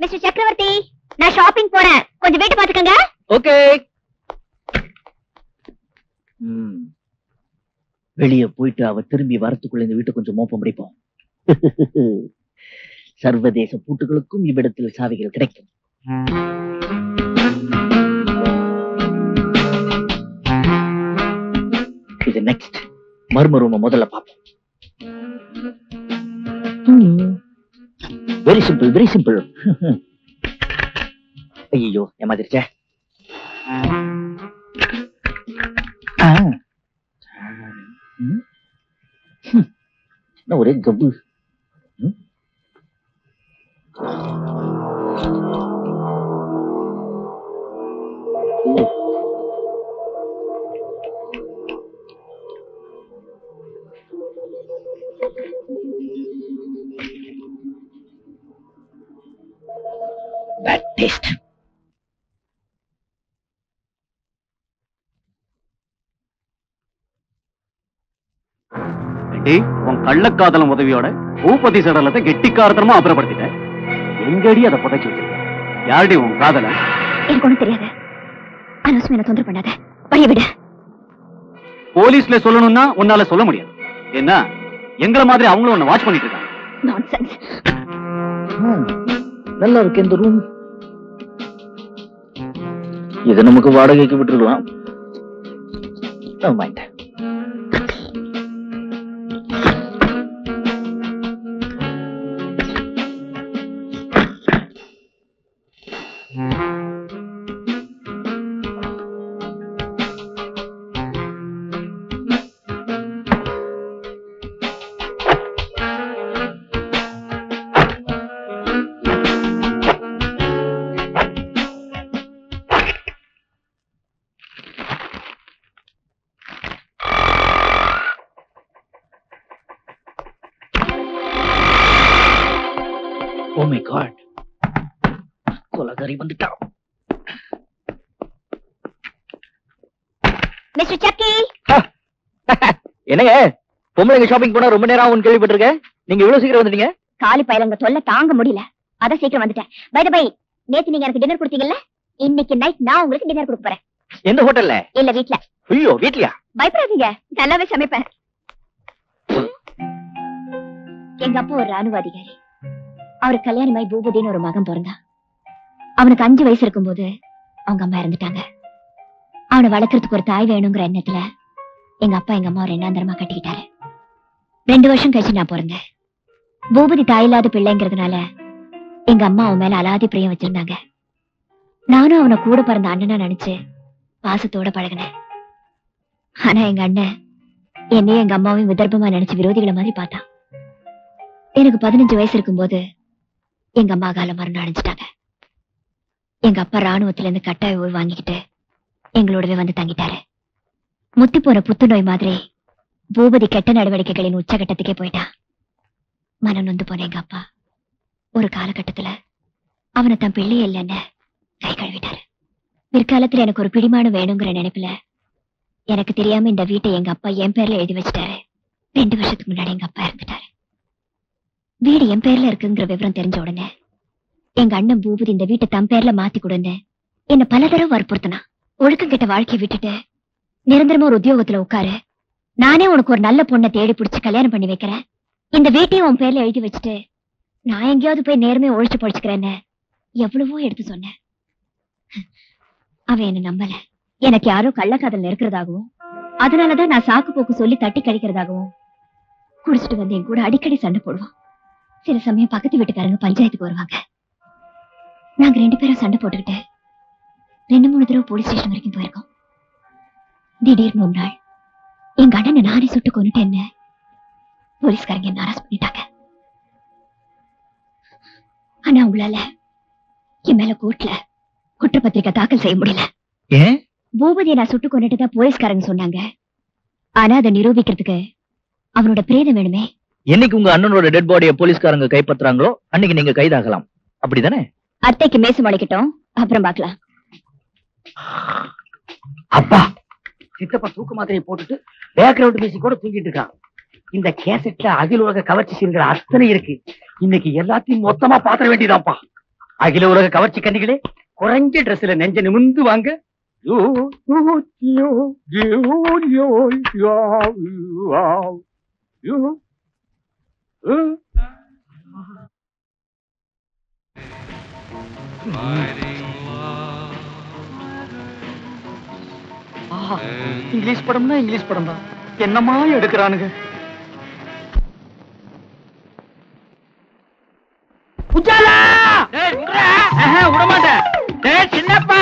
Mister சக்கரவர்த்தி, நான் shopping போறேன், கொஞ்சம் வீட்டு பாத்துக்கங்க. ஓகே. வெளியே போயிட்டு அவ திரும்பி வரத்துக்குள்ள இந்த வீட்டை கொஞ்சம் மோப்பம் பிடிப்போம். சர்வதேச பூட்டுகளுக்கும் இவ்விடத்தில் சாவிகள் கிடைக்கும். இது நெக்ஸ்ட் மர்ம ரூம முதல்ல பார்ப்போம். Very simple, very simple. ஐயோ ஏமாதிருச்சே. ஒரே கப்பு. Bad taste. உன் கள்ளக்காதலம் உதவியோட பூபதி சடலத்தை கெட்டிக்காரத்தனமா அப்புறப்படுத்திட்ட. எங்கடி அதை புதைச்சு வச்சிருக்க? யாருடி உன் காதல? எனக்கு ஒண்ணும் தெரியாது. அனௌன்ஸ்மெண்ட் என்ன தொந்தரவு பண்ணாத, வழிய விடு. போலீஸ்ல சொல்லணும்னா உன்னால சொல்ல முடியாது. என்ன எங்கள மாதிரி அவங்களும் உன்னை வாட்ச் பண்ணிட்டு இருக்காங்க. நான்சென்ஸ். நல்லா இருக்கு இந்த ரூம். இது நமக்கு வாடகைக்கு விட்டுருக்கலாம். Oh my God. கொலகாரி வந்துட்டா. மிஸ்டர் சக்கி. என்னங்க பொம்பளைங்க ஷாப்பிங் போனா ரொம்ப நேரம் ஆகும் கேள்விப்பட்டிருக்கேன். நீங்க இவ்வளவு சீக்கிரம் வந்துட்டீங்க? காலி பையலங்க தொல்லை தாங்க முடியல, அதான் சீக்கிரம் வந்துட்டேன். பை தி பை, நேத்து நீங்க எனக்கு டின்னர் கொடுத்தீங்கல்ல, இன்னைக்கு நைட் நான் உங்களுக்கு டின்னர் கொடுக்க போறேன். எந்த ஹோட்டல்ல? இல்ல வீட்ல. ஐயோ வீட்லயா? பயப்படாதீங்க, நல்லாவே சமைப்பேன். எங்க அப்பா ஒரு ராணுவ அதிகாரி. அவருக்கு கல்யாணமாய் பூபதினு ஒரு மகன் பிறந்தான். அவனுக்கு 5 வயசு இருக்கும்போது அவங்க அம்மா இறந்துட்டாங்க. அவனை வளர்க்கறதுக்கு ஒரு தாய் வேணுங்கிற எண்ணத்துல எங்க அப்பா எங்க அம்மா ஒரு எண்ணாந்தரமா கட்டிக்கிட்டாரு. 2 வருஷம் கழிச்சு நான் பிறந்தேன். பூபதி தாயில்லாத பிள்ளைங்கிறதுனால எங்க அம்மா அவன் மேல அலாதி பிரியம் வச்சிருந்தாங்க. நானும் அவனை கூட பிறந்த அண்ணனா நினைச்சு பாசத்தோட பழகினேன். ஆனா எங்க அண்ணன் என்னையும் எங்க அம்மாவையும் விதர்ப்பமா நினைச்சு விரோதிகளை மாதிரி பார்த்தான். எனக்கு 15 வயசு இருக்கும்போது எங்க அம்மா கால மரணம் அடைஞ்சிட்டாங்க. எங்க அப்பா ராணுவத்துல இருந்து கட்டாய ஓய்வு வாங்கிக்கிட்டு எங்களோடவே வந்து தங்கிட்டாரு. முத்தி போன புத்துநோய் மாதிரி பூபதி கெட்ட நடவடிக்கைகளின் உச்சகட்டத்துக்கே போயிட்டான். மனம் நொந்து போன எங்க அப்பா ஒரு காலகட்டத்துல அவனை தன் பிள்ளையே இல்லைன்னு கை கழுவிட்டாரு. பிற்காலத்துல எனக்கு ஒரு பிடிமானம் வேணுங்கிற நினைப்புல எனக்கு தெரியாம இந்த வீட்டை எங்க அப்பா என் பேர்ல எழுதி வச்சுட்டாரு. 2 வருஷத்துக்கு முன்னாடி எங்க அப்பா இறந்துட்டாரு. வீடு என் பேர்ல இருக்குங்கிற விவரம் தெரிஞ்ச உடனே எங்க அண்ணன் பூபதி இந்த வீட்டை தன் பேர்ல மாத்தி கொடுன்னு என்ன பல தடவை வற்புறுத்தினா. ஒழுக்கம் கெட்ட வாழ்க்கையை விட்டுட்டு நிரந்தரமா ஒரு உத்தியோகத்துல உட்காரு, நானே உனக்கு ஒரு நல்ல பொண்ணை தேடி பிடிச்சு கல்யாணம் பண்ணி வைக்கிறேன், இந்த வீட்டையும் உன் பேர்ல எழுதி வச்சுட்டு நான் எங்கேயாவது போய் நேர்மையை ஒழிச்சு பொழிச்சுக்கிறேன்னு எவ்வளவோ எடுத்து சொன்னேன். அவன் என்ன நம்பல. எனக்கு யாரோ கள்ளக்காதல் இருக்கிறதாகவும் அதனாலதான் நான் சாக்கு போக்கு சொல்லி தட்டி கழிக்கிறதாகவும் குடிச்சிட்டு வந்து என் கூட அடிக்கடி சண்டை போடுவான். சில சமயம் பக்கத்து வீட்டுக்காரங்க பஞ்சாயத்துக்கு வருவாங்க. நாங்க 2 பேரும் சண்டை போட்டுக்கிட்டு 2-3 தடவை போலீஸ் ஸ்டேஷன் வரைக்கும் போயிருக்கோம். திடீர்னு ஒரு நாள் எங்க அண்ணனை நானே சுட்டு கொண்டுட்டேன்னு போலீஸ்காரங்க என்ன அரெஸ்ட் பண்ணிட்டாங்க. ஆனா உங்களால என் மேல கோர்ட்ல குற்றப்பத்திரிக்கை தாக்கல் செய்ய முடியல. பூபதியை நான் சுட்டு கொண்டுட்டுதான் போலீஸ்காரங்க சொன்னாங்க. ஆனா அதை நிரூபிக்கிறதுக்கு அவனோட பிரேதம் வேணுமே. என்னைக்கு உங்க அண்ணனோட டெட் பாடியை போலீஸ்காரங்க கைப்பற்றாங்களோ அன்னைக்கு நீங்க கைதாகலாம், அப்படிதானே? அத்தைக்கு மேசு முளைக்கட்டும், அப்புறம் பாக்கலாம். அப்பா சித்தப்பா தூக்கு மாத்திரையை போட்டுட்டு பேக்ரவுண்ட் மியூசிக் கூட தூங்கிட்டு இருக்கான். இந்த கேசட்ல அகில உலக கவர்ச்சி சீன்கள் அத்தனை இருக்கு. இன்னைக்கு எல்லாத்தையும் மொத்தமா பாத்திர வேண்டியதாப்பா. அகில உலக கவர்ச்சி கண்ணிகளே, குறைஞ்ச ட்ரெஸ்ல நெஞ்ச நிமிந்து வாங்க. இங்கிலீஷ் படம்னா இங்கிலீஷ் படம் தான், என்னமா எடுக்கிறானுங்க. உஜாலா விடமாட்டேன். சின்னப்பா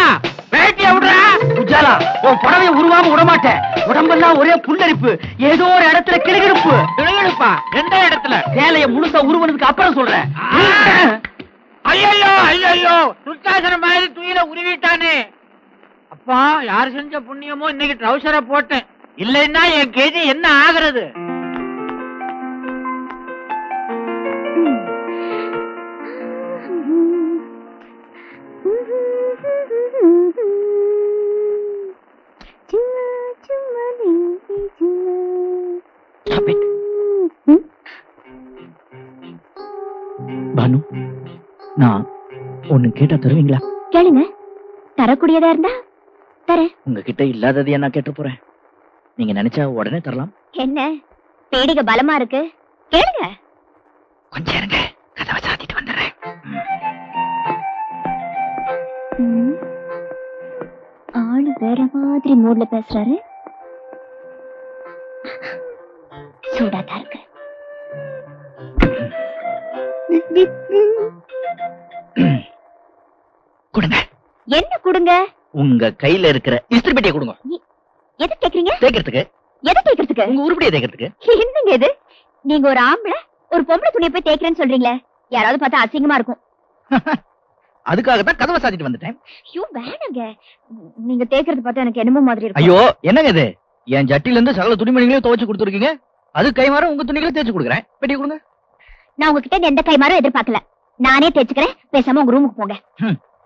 வேட்டிய விடுறா. உஜாலா உன் புடவைய உருவாம விடமாட்டேன். உடம்பெல்லாம் ஒரே புல்லரிப்பு, ஏதோ ஒரு இடத்துல கிளுகிழுப்பு. கிளுகிழுப்பா? எந்த இடத்துல? சேலைய முழுசா உருவனதுக்கு அப்புறம் சொல்றேன். ஐயோ ஐயோ, துர்த்தாசனம் மாதிரி துயில உருவிட்டானே. அப்பா, யாரு செஞ்ச புண்ணியமோ இன்னைக்கு ட்ரௌசரை போட்டேன். இல்லைன்னா என் கேஜி என்ன ஆகுறது? பானு, நான் ஒண்ணு கேட்டா தருவீங்களா? கேளுங்க. தரக்கூடியதா இருந்தா தர. உங்ககிட்ட இல்லாததையா நான் கேட்டு போறேன். நீங்க நினைச்சா உடனே தரலாம். என்ன பேடிக பலமா இருக்கு? கேளுங்க. கொஞ்சம் இருங்க, கதவை சாத்திட்டு வந்துடுறேன். ஆளு வேற மாதிரி மூட்ல பேசுறாரு. சூடாதான் இருக்கு. கொடுங்க. என்ன கொடுங்க? உங்க கையில இருக்கிற இஸ்திரி பெட்டியை கொடுங்க. எது கேக்குறீங்க? தேய்க்கிறதுக்கு. எதை தேய்க்கிறதுக்கு? உங்க உருப்படியை தேய்க்கிறதுக்கு. என்னங்க இது? நீங்க ஒரு ஆம்பளை ஒரு பொம்பளை துணியை போய் தேய்க்கிறேன்னு சொல்றீங்களே, யாராவது பார்த்தா அசிங்கமா இருக்கும். அதுக்காகத்தான் கதவை சாத்திட்டு வந்துட்டேன். ஐயோ வேணாங்க, நீங்க தேய்க்கிறது பார்த்தா எனக்கு என்னமோ மாதிரி இருக்கு. ஐயோ என்னங்க இது? என் ஜட்டில இருந்து சகல துணிமணிகளையும் துவைச்சு கொடுத்துருக்கீங்க. அது கைமாற உங்க துணிகளை தேய்ச்சு கொடுக்குறேன். பெட்டியை கொடுங்க. நான் உங்ககிட்ட எந்த கைமாறும் எதிர்பார்க்கல. நானே தேய்ச்சுக்கிறேன். பேசாம உங்க ரூமுக்கு போங்க.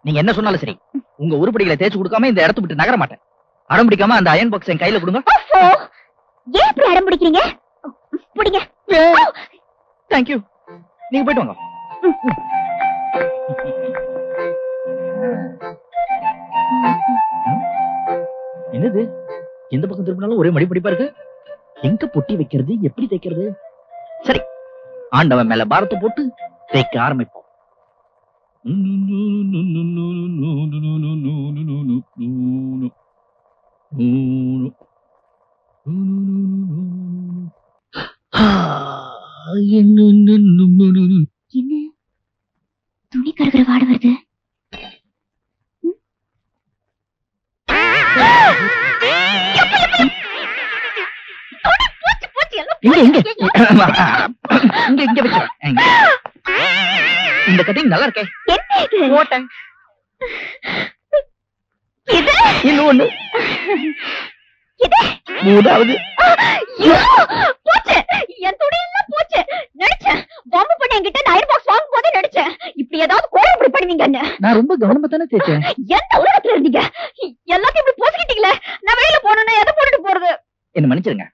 நீங்க என்ன சொன்னாலும் சரி, உங்க உருப்படிகளை தேய்ச்சு கொடுக்காம இந்த இடத்து விட்டு நகர மாட்டேன். அடம் பிடிக்காம அந்த அயன் பாக்ஸ் என் கையில கொடுங்க. ஏன் இப்படி அடம் பிடிக்கிறீங்க? பிடிங்க. தேங்க்யூ. நீங்க போயிட்டு வாங்க. என்னது? எந்த பக்கம் திரும்பினாலும் ஒரே மடிப்படிப்பா இருக்கு. எங்க பொட்டி வைக்கிறது, எப்படி தைக்கிறது? சரி, ஆண்டவன் மேல பாரத்தை போட்டு தேய்க்க ஆரம்பிப்போம். என்ன துணி கருகிற வாட வருது? இந்த கட்டிங் நல்லா இருக்கே. போட்டேன். இன்னொன்னு மூணாவது போச்சு. என் துணி எல்லாம் போச்சு. நினைச்சேன் பாம்பு பண்ண என்கிட்ட அயர் பாக்ஸ் வாங்கும் போதே நினைச்சேன் இப்படி ஏதாவது கோரம் இப்படி பண்ணுவீங்கன்னு. நான் ரொம்ப கவனமா தானே தேய்ச்சேன். எந்த உலகத்துல இருந்தீங்க? எல்லாத்தையும் இப்படி போச்சுக்கிட்டீங்களே. நான் வெளியில போகணும்னா எதை போட்டுட்டு போறது? என்ன மன்னிச்சிருங்க,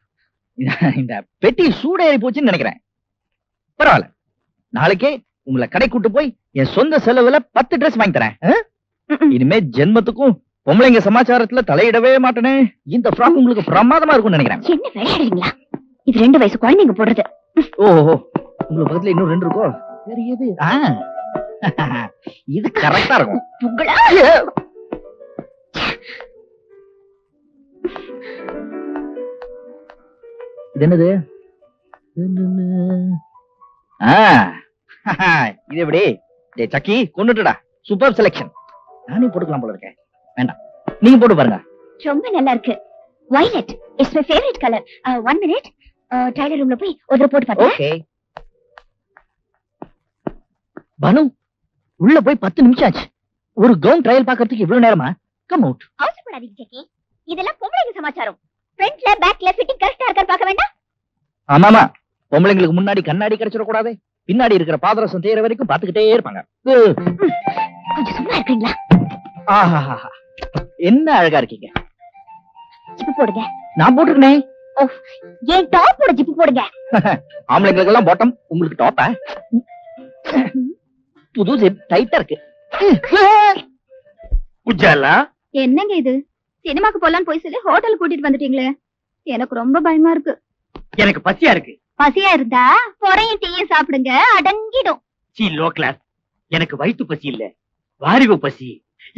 இந்த பெட்டி சூடேறி போச்சுன்னு நினைக்கிறேன். பரவாயில்ல, நாளைக்கே உங்களை கடை கூட்டு போய் என் சொந்த செலவுல 10 ட்ரெஸ் வாங்கி தரேன். இனிமே ஜென்மத்துக்கும் பொம்பளைங்க சமாச்சாரத்துல தலையிடவே மாட்டேனே. இந்த ஃப்ராக் உங்களுக்கு பிரமாதமா இருக்கும்னு நினைக்கிறேன். என்ன விளையாடுறீங்களா? இது 2 வயசு குழந்தைங்க போடுறது. ஓஹோ, உங்களுக்கு பக்கத்துல இன்னும் 2 இருக்கோ? சரி, எது? இது கரெக்டா இருக்கும். இது என்னது? இது எப்படி? சக்கி கொண்டுட்டுடா. Super selection. நானே போட்டுக்கலாம் போல இருக்கேன். வேண்டாம், நீங்க போட்டு பாருங்க. ரொம்ப நல்லா இருக்கு. Violet is my favourite colour. 1 minute. Tailor ரூம்ல போய் ஒரு போட்டு பாருங்க. ஓகே. பானு, உள்ள போய் 10 நிமிஷம் ஆச்சு. ஒரு கவுன் ட்ரையல் பார்க்கிறதுக்கு இவ்வளவு நேரமா? Come out. அவசரப்படாதீங்க ஜக்கி. இதெல்லாம் பொம்பளைங்க சமாச்சாரம். ஃப்ரண்ட்ல பேக்ல ஃபிட்டிங் கரெக்ட்டா இருக்கான்னு பார்க்க வேண்டாம்? ஆமாமா, பொம்பளைங்களுக்கு முன்னாடி கண்ணாடி கிடைச்சிட கூடாது. பின்னாடி இருக்கிற பாதரசம் தேய்ற வரைக்கும் பாத்துக்கிட்டே இருப்பாங்க. கொஞ்சம் சும்மா இருக்கீங்களா? ஆஹா, என்ன அழகா இருக்கீங்க. ஜிப்பு போடுங்க. நான் போட்டுருக்கேன். ஏன் டாப் போட ஜிப்பு போடுங்க. ஆம்பளைங்களுக்கு எல்லாம் பாட்டம், உங்களுக்கு டாப்பா? புது ஜிப் டைட்டா இருக்கு. உஜாலா என்னங்க இது சினிமாக்கு போலான்னு போய் சொல்லி ஹோட்டல் கூட்டிட்டு வந்துட்டீங்களே எனக்கு ரொம்ப பயமா இருக்கு. எனக்கு பசியா இருக்கு. பசியா இருந்தா பொறையும் டீயும் சாப்பிடுங்க, அடங்கிடும். C low class. எனக்கு வயிற்று பசி இல்ல, வாரிவு பசி.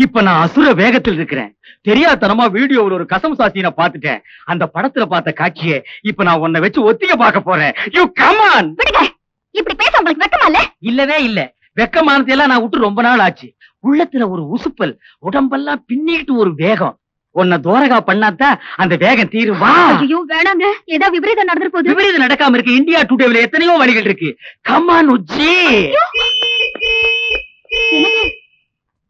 இப்ப நான் அசுர வேகத்தில் இருக்கிறேன். தெரியாதனமா வீடியோவில் ஒரு கசம் சாசியை பார்த்துட்டேன். அந்த படத்துல பார்த்த காட்சியை இப்ப நான் உன்னை வச்சு ஒத்திக பார்க்க போறேன். You come on. விடுங்க, இப்படி பேச உங்களுக்கு வெக்கமா இல்ல? இல்லவே இல்ல. வெக்கமானதையெல்லாம் நான் விட்டு ரொம்ப நாள் ஆச்சு. உள்ளத்துல ஒரு உசுப்பல், உடம்பெல்லாம் பின்னிட்டு ஒரு வேகம். உன்னை தோரகா பண்ணாதான் அந்த வேகம் தீருவா. ஐயோ வேணாங்க, ஏதோ விபரீதம் நடந்துற போது. விபரீதம் நடக்காம இருக்கு. இந்தியா டுடேல எத்தனையோ வழிகள் இருக்கு. கம் ஆன் உச்சி. என்னங்க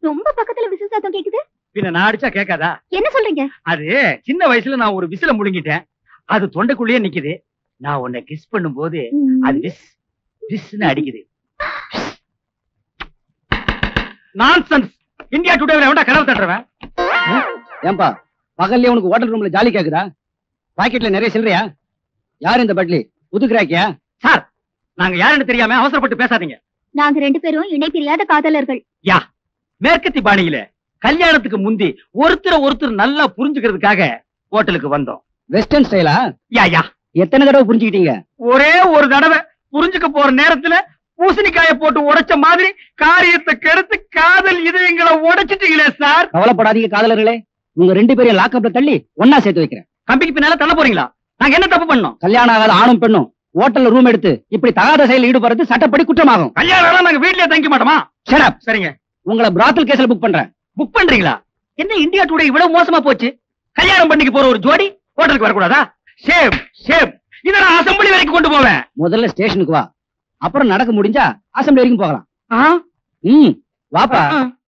ரொம்ப பக்கத்துல விசில் சத்தம் கேக்குது? பின்ன நான் அடிச்சா கேட்காதா? என்ன சொல்றீங்க? அது சின்ன வயசுல நான் ஒரு விசில முழுங்கிட்டேன். அது தொண்டைக்குள்ளேயே நிக்குது. நான் உன்னை கிஸ் பண்ணும் போது அது விஸ் விஸ்னு அடிக்குது. நான்சென்ஸ். இந்தியா டுடேல எவன்டா கனவு தட்டுறவன்? ஏன்பா பகல்ல உனக்கு ஹோட்டல் ரூம்ல ஜாலி கேக்குதா? பாக்கெட்ல நிறைய சில்லறையா? யார் இந்த பட்லி? புது கிராக்கியா? சார், நாங்க யாருன்னு தெரியாம அவசரப்பட்டு பேசாதீங்க. நாங்க 2 பேரும் இணை பிரியாத காதலர்கள். யா, மேற்கத்தி பாணியில கல்யாணத்துக்கு முந்தி ஒருத்தர் நல்லா புரிஞ்சுக்கிறதுக்காக ஹோட்டலுக்கு வந்தோம். வெஸ்டர்ன் ஸ்டைலா? யா யா. எத்தனை தடவை புரிஞ்சுக்கிட்டீங்க? ஒரே ஒரு தடவை. புரிஞ்சுக்க போற நேரத்துல பூசணிக்காய போட்டு உடைச்ச மாதிரி காரியத்தை கெடுத்து காதல் இதயங்களை உடைச்சிட்டீங்களே சார். கவலைப்படாதீங்க காதலர்களே, உங்க 2 பேரையும் லாக்அப்ல தள்ளி ஒன்னா சேர்த்து வைக்கிறேன். கம்பிக்கு பின்னால தள்ள போறீங்களா? நாங்க என்ன தப்பு பண்ணோம்? கல்யாணம் ஆகாத ஆணும் பெண்ணும் ஹோட்டல்ல ரூம் எடுத்து இப்படி தகாத செயல் ஈடுபடுறது சட்டப்படி குற்றமாகும். கல்யாணம் நாங்க வீட்லயே தங்கிக்க மாட்டோமா? Shut up. சரிங்க. உங்களை பிராத்தல் கேஸ்ல புக் பண்றேன். புக் பண்றீங்களா? என்ன இந்தியா டுடே இவ்வளவு மோசமா போச்சு? கல்யாணம் பண்ணிக்கு போற ஒரு ஜோடி ஹோட்டலுக்கு வரக்கூடாதா? Shame shame. இத நான் அசெம்பிளி வரைக்கும் கொண்டு போவேன். முதல்ல ஸ்டேஷனுக்கு வா, அப்புறம் நடக்க முடிஞ்சா அசெம்பிளி வரைக்கும் போகலாம். வாப்பா.